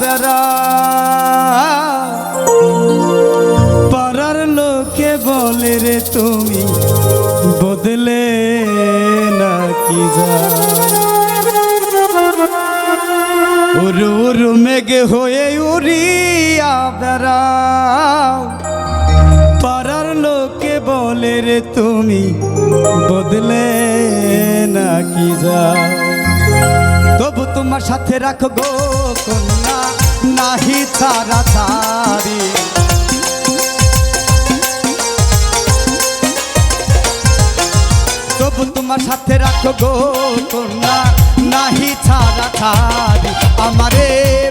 বেড়া পাড়ার লোকে বলে রে তুমি বদলে নাকি যা উরু উরু মেঘে হয়ে উড়িয়া বেড়া পাড়ার লোকে বলে রে তুমি বদলে নাকি যা তবু তোমার সাথে রাখো গো কন্যা নাহি ছাড়া ছাড়ি তবু তোমার সাথে রাখো গো কন্যা নাহি ছাড়া ছাড়ি আমারে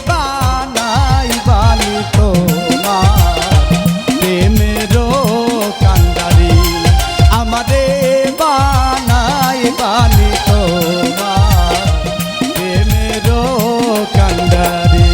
বানাই বানি তোমার প্রেমেরও কান্ডারি আমারে বানাই বানি তোমার প্রেমেরও কান্ডারি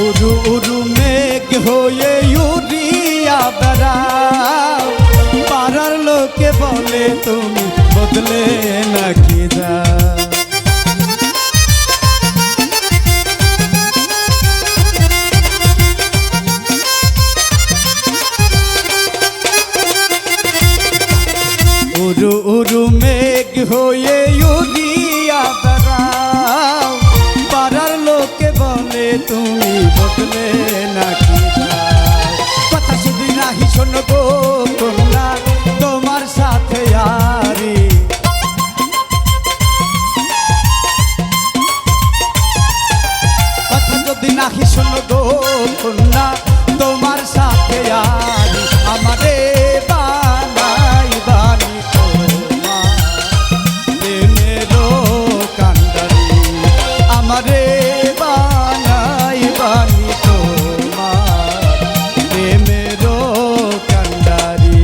উরু উরু মেঘ হয়ে উড়িয়া বেড়াও পাড়ার লোকে বলে তুমি বদলে নাকি যা উরু উরু মেঘ হয়ে উড়িয়া বেড়াও পাড়ার লোকে বলে তুমি বদলে নাকি যাও কথা শুধু নাহি শোনো গো কন্যা তোমার সাথে আরি কথা যদি নাহি শোনো গো কন্যা তোমার সাথে আরি আমারে বানাই বানি তোমার প্রেমেরও কান্ডারি আমারে বানাই বানি তোমার প্রেমেরও কান্ডারি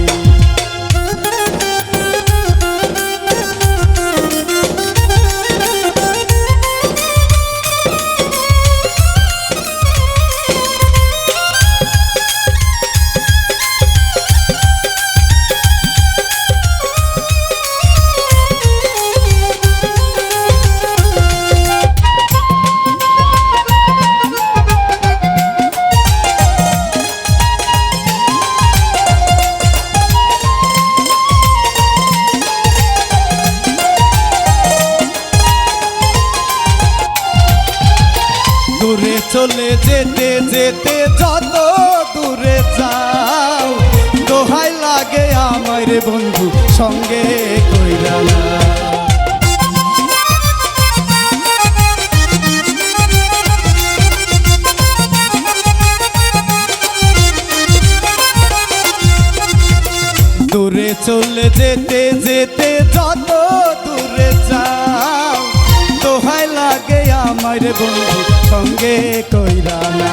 দূরে চলে যেতে যেতে যত দূরে যাও দোহাই লাগে আমার বন্ধু সঙ্গে কইরা না দূরে চলে যেতে যেতে যত দূরে যাও দোহাই লাগে আমার বন্ধু সঙ্গে কইরা না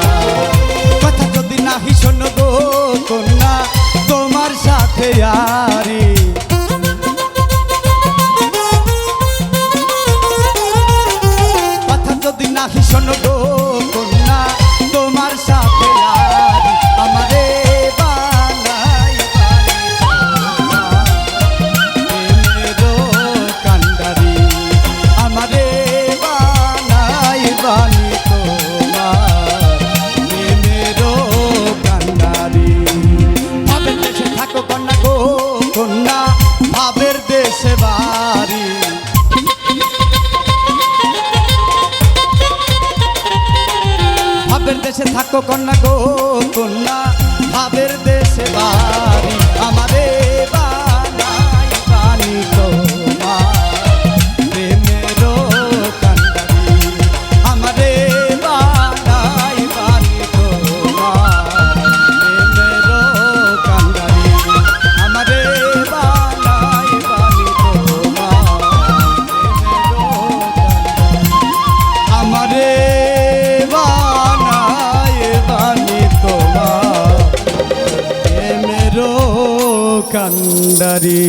কথা যদি নাহি শোনো গো কন্যা তোমার সাথে আরি কথা যদি নাহি শোনো গো কন্যা তোমার সাথে আরি আমারে বানাই প্রেমেরও কান্ডারি আমারে বানাই বানি তোমার প্রেমেরও কান্ডারি ভাবের দেশে থাকো কন্যা গো কন্যা ভাবের দেশে বাড়ি ভাবের দেশে থাকো কন্যা গো কন্যা ভাবের দেশে বাড়ি আমারে বানাই বানি তোমার প্রেমেরও কান্ডারি আমারে বানাই বানি তোমার প্রেমেরও কান্ডারি আমারে কান্ডারি।